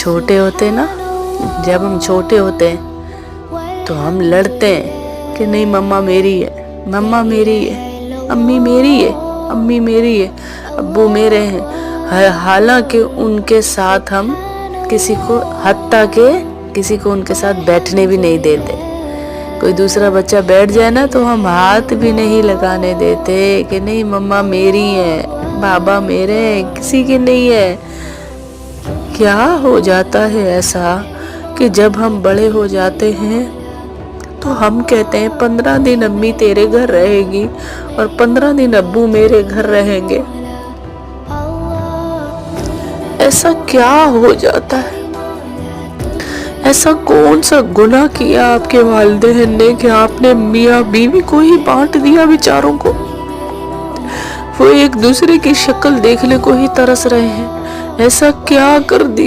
छोटे होते ना, जब हम छोटे होते हैं तो हम लड़ते हैं कि नहीं मम्मा मेरी है, मम्मा मेरी है, अम्मी मेरी है, अम्मी मेरी है, अब्बू मेरे हैं। हालांकि उनके साथ हम किसी को हत्ता के किसी को उनके साथ बैठने भी नहीं देते। कोई दूसरा बच्चा बैठ जाए ना तो हम हाथ भी नहीं लगाने देते कि नहीं मम्मा मेरी है, बाबा मेरे हैं, किसी की नहीं है। क्या हो जाता है ऐसा कि जब हम बड़े हो जाते हैं तो हम कहते हैं 15 दिन अम्मी तेरे घर रहेगी और 15 दिन अब्बू मेरे घर रहेंगे। ऐसा क्या हो जाता है? ऐसा कौन सा गुनाह किया आपके वालिदैन ने कि आपने मियाँ बीवी को ही बांट दिया बेचारों को? वो एक दूसरे की शक्ल देखने को ही तरस रहे हैं। ऐसा क्या कर दिया?